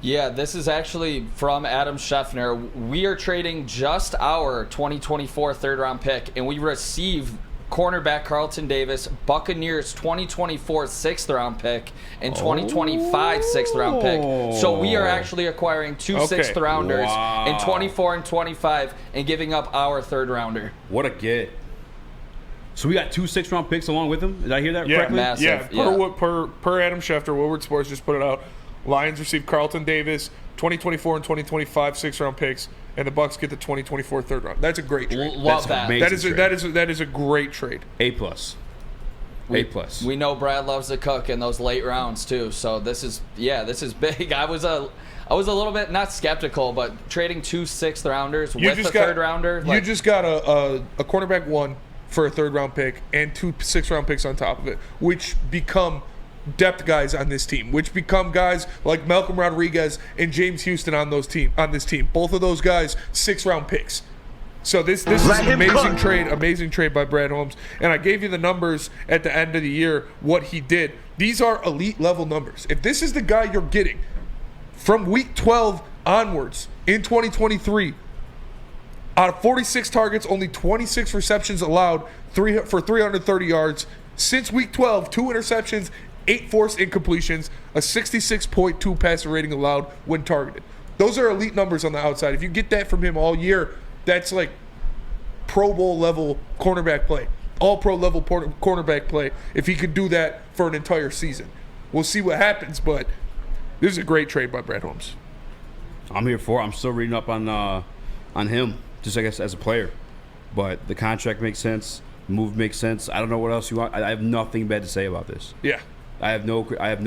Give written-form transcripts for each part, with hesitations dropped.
Yeah, this is actually from Adam Scheffner. We are trading just our 2024 third-round pick, and we receive cornerback Carlton Davis, Buccaneers 2024 sixth-round pick, and 2025 sixth-round pick. So we are actually acquiring two sixth-rounders in 24 and 25 and giving up our third-rounder. What a get. So we got two sixth-round picks along with him? Did I hear that correctly? Massive. Per Adam Schefter, Woodward Sports just put it out. Lions receive Carlton Davis, 2024 and 2025 sixth-round picks, and the Bucs get the 2024 third round. That's a great trade. Love that. That is a great trade. A+. We know Brad loves to cook in those late rounds too. So this is big. I was a little bit not skeptical, but trading two sixth rounders with the third rounder. You just got a cornerback one for a third round pick and two sixth-round picks on top of it, which become depth guys on this team, which become guys like Malcolm Rodriguez and James Houston on this team. Both of those guys, sixth-round picks. So this is an amazing trade by Brad Holmes. And I gave you the numbers at the end of the year, what he did. These are elite level numbers. If this is the guy you're getting from week 12 onwards in 2023, out of 46 targets, only 26 receptions allowed for 330 yards. Since week 12, 2 interceptions, 8 forced incompletions, a 66.2 passer rating allowed when targeted. Those are elite numbers on the outside. If you get that from him all year, that's like Pro Bowl level cornerback play, all pro level cornerback play. If he could do that for an entire season, we'll see what happens. But this is a great trade by Brad Holmes. I'm here for it. I'm still reading up on him, just I guess as a player. But the contract makes sense. Move makes sense. I don't know what else you want. I have nothing bad to say about this. Yeah. I have no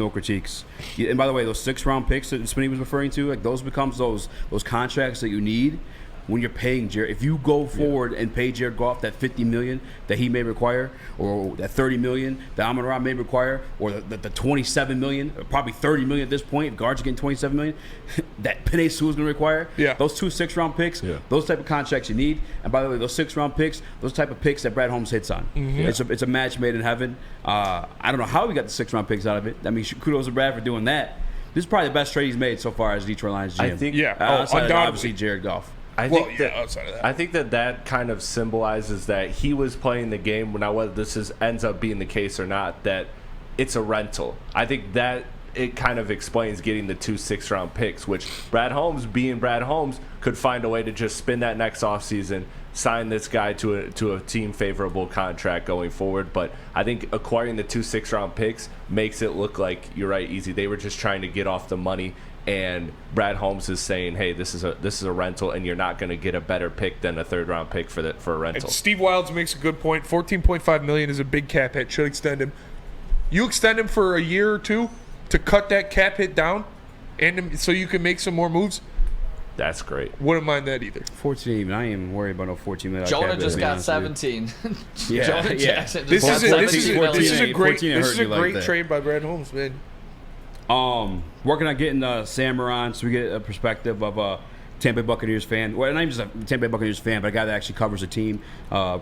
critiques. And by the way, those sixth-round picks that Spinney was referring to, like those becomes those contracts that you need when you're paying Jared. If you go forward and pay Jared Goff that $50 million that he may require, or that $30 million that Amon-Ra may require, or the $27 million, or probably $30 million at this point, if guards are getting $27 million, that Penei Sewell is going to require. Yeah. Those two sixth-round picks, those type of contracts you need. And by the way, those sixth-round picks, those type of picks that Brad Holmes hits on. Mm-hmm. It's a match made in heaven. I don't know how we got the sixth-round picks out of it. I mean, kudos to Brad for doing that. This is probably the best trade he's made so far as Detroit Lions GM. I think, obviously Jared Goff. I think that kind of symbolizes that he was playing the game. Now, whether this ends up being the case or not, that it's a rental. I think that it kind of explains getting the 2 sixth-round picks, which Brad Holmes, being Brad Holmes, could find a way to just spin that next offseason, sign this guy to a team-favorable contract going forward. But I think acquiring the 2 sixth-round picks makes it look like, you're right, Easy, they were just trying to get off the money. And Brad Holmes is saying, "Hey, this is a rental, and you're not going to get a better pick than a third-round pick for a rental." And Steve Wildes makes a good point. $14.5 million is a big cap hit. Should extend him. You extend him for a year or two to cut that cap hit down, and so you can make some more moves. That's great. Wouldn't mind that either. 14 even. I ain't even worried about no 14 million. Jonah just got 17. Jonah Jackson This just is got 17. This is a great trade by Brad Holmes, man. Working on getting Sam on so we get a perspective of a Tampa Bay Buccaneers fan. Well, not even just a Tampa Bay Buccaneers fan, but a guy that actually covers the team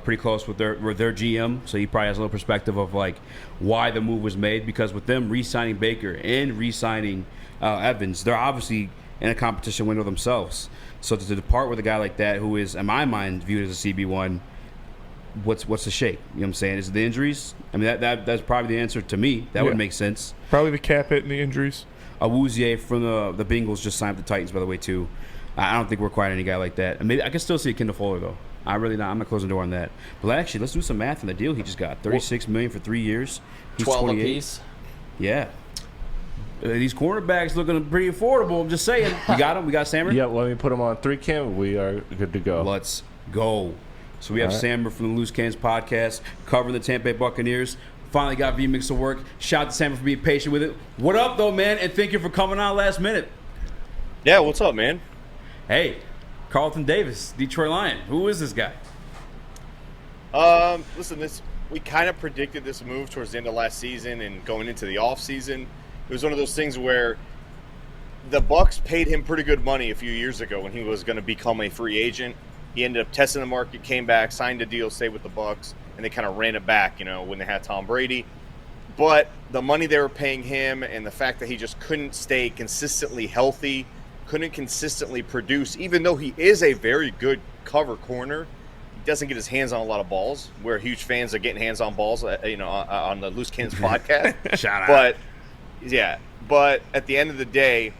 pretty close with their GM. So he probably has a little perspective of like why the move was made. Because with them re-signing Baker and re-signing Evans, they're obviously in a competition window themselves. So to depart with a guy like that, who is in my mind viewed as a CB1, what's the shake? You know what I'm saying? Is it the injuries? I mean, that's probably the answer to me. That would make sense. Probably the cap hit and the injuries. Awuzie from the Bengals just signed with the Titans, by the way, too. I don't think we're quite any guy like that. And maybe I can still see a Kendall Fuller, though. I'm not closing the door on that. But actually, let's do some math on the deal he just got. $36 million for 3 years. He's 12 28. apiece. Yeah. These cornerbacks looking pretty affordable. I'm just saying. We got him. We got Sammer. Yeah, let me put him on 3 cam. We are good to go. Let's go. So we have Sammer from the Loose Cannons podcast covering the Tampa Bay Buccaneers. Finally got VMix to work. Shout out to Sammer for being patient with it. What up, though, man? And thank you for coming on last minute. Yeah, what's up, man? Hey, Carlton Davis, Detroit Lion. Who is this guy? Listen, we kind of predicted this move towards the end of last season and going into the offseason. It was one of those things where the Bucs paid him pretty good money a few years ago when he was going to become a free agent. He ended up testing the market, came back, signed a deal, stayed with the Bucs, and they kind of ran it back, when they had Tom Brady. But the money they were paying him and the fact that he just couldn't stay consistently healthy, couldn't consistently produce, even though he is a very good cover corner, he doesn't get his hands on a lot of balls. We're huge fans of getting hands on balls, on the Loose Cannons podcast. Shout out. But yeah, but at the end of the day,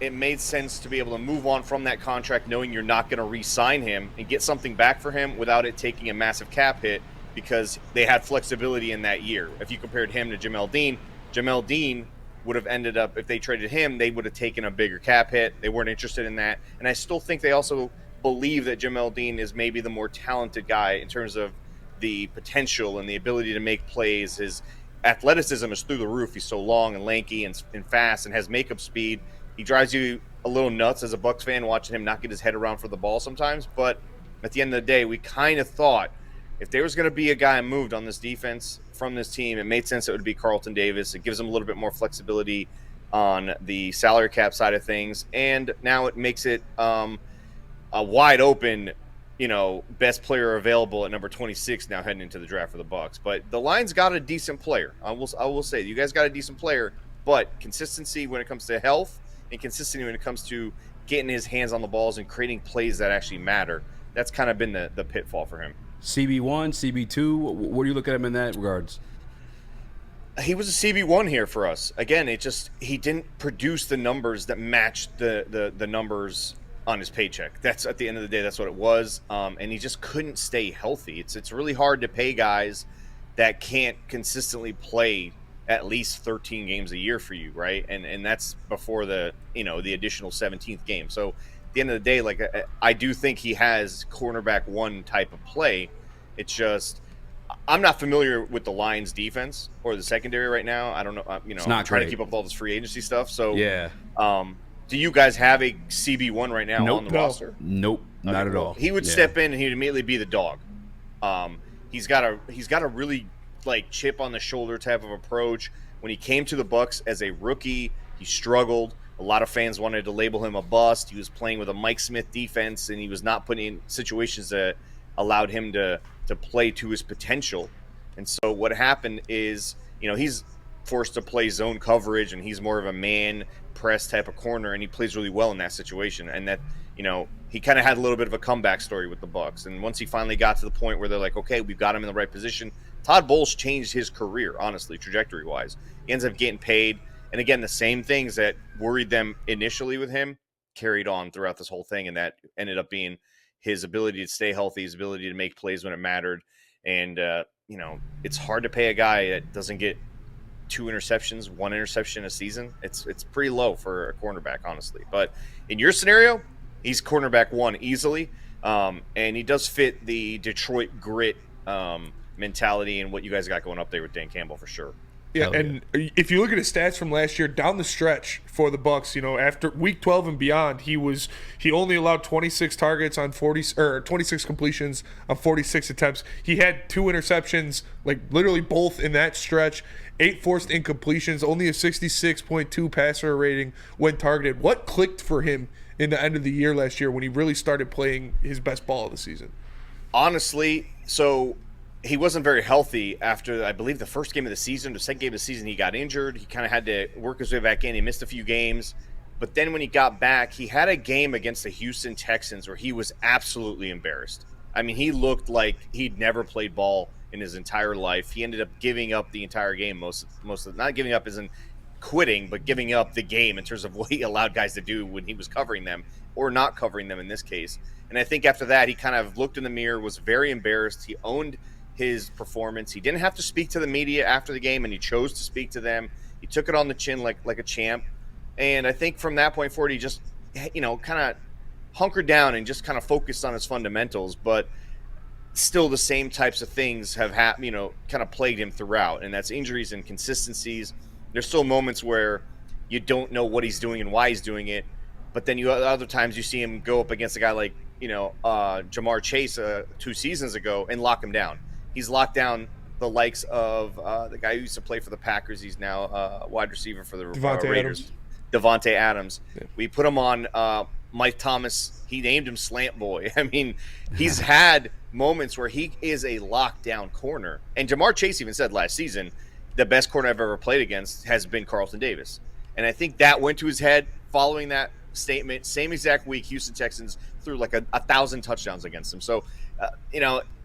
it made sense to be able to move on from that contract knowing you're not going to re-sign him and get something back for him without it taking a massive cap hit, because they had flexibility in that year. If you compared him to Jamel Dean would have ended up, if they traded him, they would have taken a bigger cap hit. They weren't interested in that. And I still think they also believe that Jamel Dean is maybe the more talented guy in terms of the potential and the ability to make plays. His athleticism is through the roof. He's so long and lanky and fast and has makeup speed. He drives you a little nuts as a Bucs fan watching him not get his head around for the ball sometimes. But at the end of the day, we kind of thought if there was going to be a guy moved on this defense from this team, it made sense it would be Carlton Davis. It gives him a little bit more flexibility on the salary cap side of things. And now it makes it a wide open, best player available at number 26 now heading into the draft for the Bucs. But the Lions got a decent player. I will say, you guys got a decent player, but consistency when it comes to health and consistency when it comes to getting his hands on the balls and creating plays that actually matter, that's kind of been the pitfall for him. CB1, CB2, what do you look at him in that regards? He was a CB1 here for us. Again, he didn't produce the numbers that matched the numbers on his paycheck. That's at the end of the day, that's what it was. And he just couldn't stay healthy. It's really hard to pay guys that can't consistently play at least 13 games a year for you, right? And that's before the additional 17th game. So at the end of the day, I do think he has cornerback one type of play. It's just I'm not familiar with the Lions defense or the secondary right now. I don't know. I'm trying to keep up with all this free agency stuff. So yeah. Do you guys have a CB1 right now on the roster? Nope, not at all. He would step in and he'd immediately be the dog. He's got a really chip on the shoulder type of approach. When he came to the Bucs as a rookie, he struggled. A lot of fans wanted to label him a bust. He was playing with a Mike Smith defense, and he was not putting in situations that allowed him to play to his potential. And so what happened is, he's forced to play zone coverage, and he's more of a man press type of corner, and he plays really well in that situation. And that, he kind of had a little bit of a comeback story with the Bucs. And once he finally got to the point where they're like, okay, we've got him in the right position, Todd Bowles changed his career, honestly, trajectory-wise. He ends up getting paid. And again, the same things that worried them initially with him carried on throughout this whole thing, and that ended up being his ability to stay healthy, his ability to make plays when it mattered. And, it's hard to pay a guy that doesn't get 2 interceptions, 1 interception a season. It's pretty low for a cornerback, honestly. But in your scenario, he's cornerback 1 easily, and he does fit the Detroit grit mentality and what you guys got going up there with Dan Campbell for sure. Yeah, and if you look at his stats from last year down the stretch for the Bucs, after week 12 and beyond, he only allowed 26 targets on 26 completions on 46 attempts. He had 2 interceptions, literally both in that stretch. 8 forced incompletions, only a 66.2 passer rating when targeted. What clicked for him in the end of the year last year when he really started playing his best ball of the season? Honestly, so he wasn't very healthy after, I believe, the first game of the season. The second game of the season, he got injured. He kind of had to work his way back in. He missed a few games. But then when he got back, he had a game against the Houston Texans where he was absolutely embarrassed. I mean, he looked like he'd never played ball in his entire life. He ended up giving up the entire game. Most of not giving up isn't quitting, but giving up the game in terms of what he allowed guys to do when he was covering them or not covering them in this case. And I think after that, he kind of looked in the mirror, was very embarrassed. He owned his performance. He didn't have to speak to the media after the game, and he chose to speak to them. He took it on the chin like a champ. And I think from that point forward, he just, kind of hunkered down and just kind of focused on his fundamentals. But still the same types of things have kind of plagued him throughout. And that's injuries and consistencies. There's still moments where you don't know what he's doing and why he's doing it. But then other times you see him go up against a guy like, Jamar Chase 2 seasons ago and lock him down. He's locked down the likes of the guy who used to play for the Packers. He's now a wide receiver for the Raiders. Devontae Adams. Yeah. We put him on Mike Thomas. He named him Slant Boy. I mean, he's had moments where he is a lockdown corner. And Jamar Chase even said last season, the best corner I've ever played against has been Carlton Davis. And I think that went to his head following that statement. Same exact week, Houston Texans threw like 1,000 touchdowns against him. So,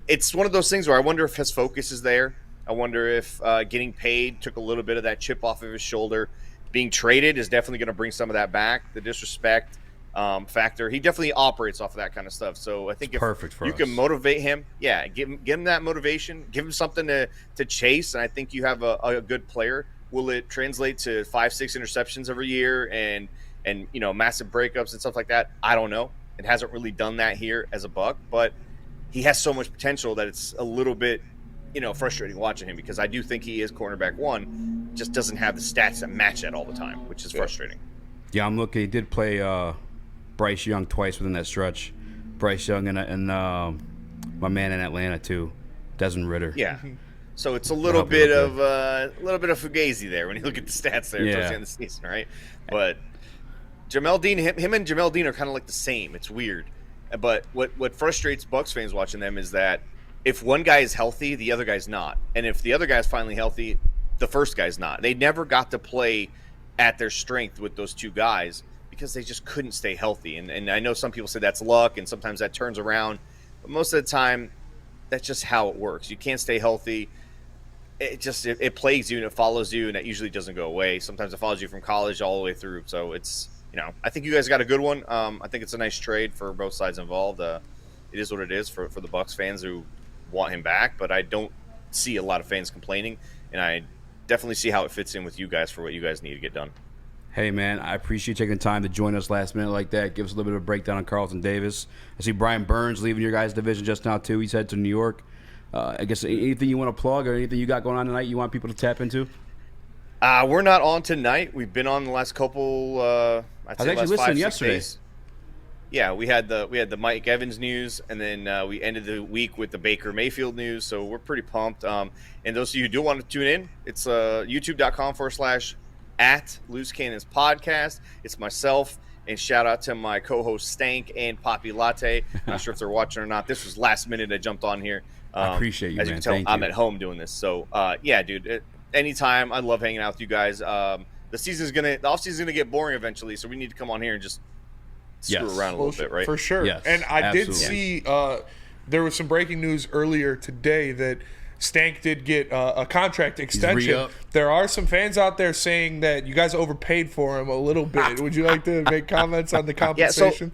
it's one of those things where I wonder if his focus is there. I wonder if getting paid took a little bit of that chip off of his shoulder. Being traded is definitely going to bring some of that back. The disrespect factor. He definitely operates off of that kind of stuff. So I think if you can motivate him, give him that motivation, give him something to chase, and I think you have a good player. Will it translate to 5-6 interceptions every year and massive breakups and stuff like that? I don't know. It hasn't really done that here as a Buck, but he has so much potential that it's a little bit frustrating watching him, because I do think he is cornerback one, just doesn't have the stats that match that all the time, which is frustrating. Yeah, I'm looking. He did play Bryce Young twice within that stretch. Bryce Young and my man in Atlanta too, Desmond Ridder. Yeah. So it's a little bit of fugazi there when you look at the stats there towards the end of the season, right? But Jamel Dean, him and Jamel Dean are kind of like the same. It's weird. But what frustrates Bucs fans watching them is that if one guy is healthy, the other guy's not. And if the other guy's finally healthy, the first guy's not. They never got to play at their strength with those two guys because they just couldn't stay healthy. And I know some people say that's luck, and sometimes that turns around. But most of the time, that's just how it works. You can't stay healthy. It plagues you and it follows you, and it usually doesn't go away. Sometimes it follows you from college all the way through. So it's, I think you guys got a good one. I think it's a nice trade for both sides involved. It is what it is for the Bucs fans who want him back, but I don't see a lot of fans complaining, and I definitely see how it fits in with you guys for what you guys need to get done. Hey, man, I appreciate you taking the time to join us last minute like that. Give us a little bit of a breakdown on Carlton Davis. I see Brian Burns leaving your guys' division just now, too. He's headed to New York. I guess anything you want to plug or anything you got going on tonight you want people to tap into? We're not on tonight. We've been on the last couple. I was actually listening yesterday. Days. Yeah, we had the Mike Evans news, and then we ended the week with the Baker Mayfield news. So we're pretty pumped. And those of you who do want to tune in, it's youtube.com/@LooseCannonsPodcast. It's myself, and shout out to my co-host Stank and Poppy Latte. Not sure if they're watching or not. This was last minute. I jumped on here. I appreciate you, as man. You can tell, Thank I'm you. at home doing this. So yeah, dude. Anytime, I love hanging out with you guys. The off season's gonna get boring eventually, so we need to come on here and just screw around a little bit, right? For sure. Yes, and I absolutely. did see there was some breaking news earlier today that Stank did get a contract extension. re-up. There are some fans out there saying that you guys overpaid for him a little bit. Would you like to make comments on the compensation?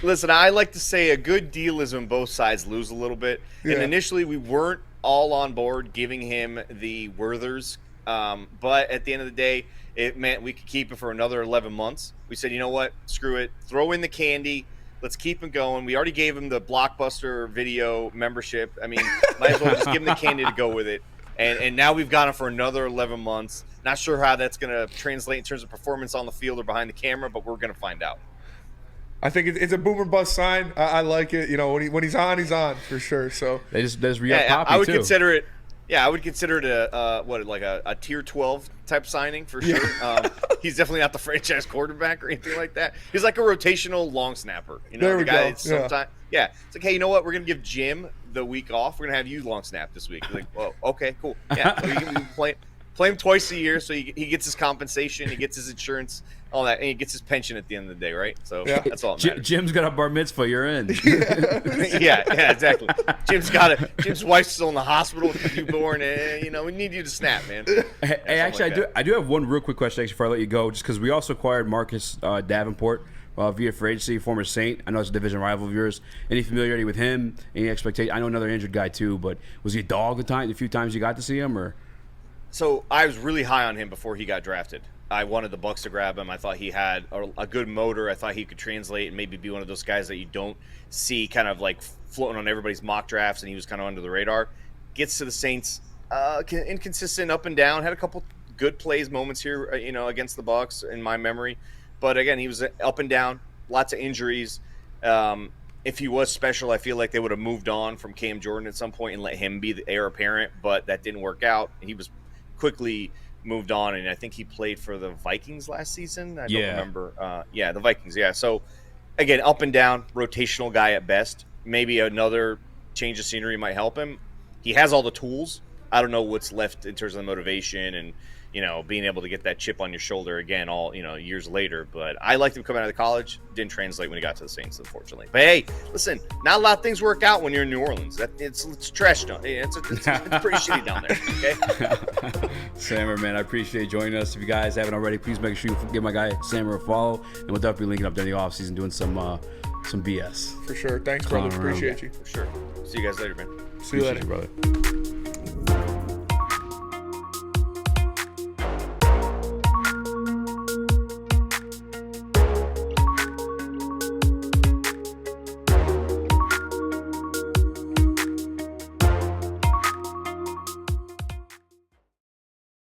Listen, I like to say a good deal is when both sides lose a little bit. Yeah. And initially, we weren't all on board giving him the Werthers. But at the end of the day, it meant we could keep it for another 11 months. We said, you know what? Screw it. Throw in the candy. Let's keep him going. We already gave him the Blockbuster video membership. I mean, might as well just give him the candy to go with it. And now we've got him for another 11 months. Not sure how that's going to translate in terms of performance on the field or behind the camera, but we're going to find out. I think it's a boomer bust sign. I like it. When he's on for sure. So They just re-up Poppy, I would too. consider it. Yeah, I would consider it a tier 12 type signing for sure. He's definitely not the franchise quarterback or anything like that. He's like a rotational long snapper. There we go. Sometimes, yeah. It's like, hey, you know what? We're gonna give Jim the week off. We're gonna have you long snap this week. Like, well, okay, cool. Yeah, so you can play him twice a year, so he gets his compensation, he gets his insurance, all that, and he gets his pension at the end of the day, right? So that's all that matters. Jim's got a bar mitzvah. You're in. yeah, exactly. Jim's wife's still in the hospital with the newborn. We need you to snap, man. Hey, actually, I do have one real quick question actually before I let you go, just because we also acquired Marcus Davenport via free agency, former Saint. I know it's a division rival of yours. Any familiarity with him? Any expectation? I know another injured guy too, but was he a dog the few times you got to see him, or? So I was really high on him before he got drafted. I wanted the Bucs to grab him. I thought he had a good motor. I thought he could translate and maybe be one of those guys that you don't see kind of like floating on everybody's mock drafts, and he was kind of under the radar. Gets to the Saints, inconsistent up and down. Had a couple good plays, moments here, against the Bucs in my memory. But again, he was up and down, lots of injuries. If he was special, I feel like they would have moved on from Cam Jordan at some point and let him be the heir apparent, but that didn't work out. He was quickly moved on, and I think he played for the Vikings last season. I don't remember. The Vikings, yeah. So, again, up and down, rotational guy at best. Maybe another change of scenery might help him. He has all the tools. I don't know what's left in terms of the motivation and, you know, being able to get that chip on your shoulder again all, you know, years later. But I liked him coming out of college. Didn't translate when he got to the Saints, unfortunately. But hey, listen, not a lot of things work out when you're in New Orleans. It's trash down. It's pretty shitty down there. Okay. Sammer, man, I appreciate you joining us. If you guys haven't already, please make sure you give my guy Sammer a follow, and we'll definitely be linking up during the offseason doing some BS. For sure. Thanks, brother. Appreciate you. For sure. See you guys later, man. See you later, brother.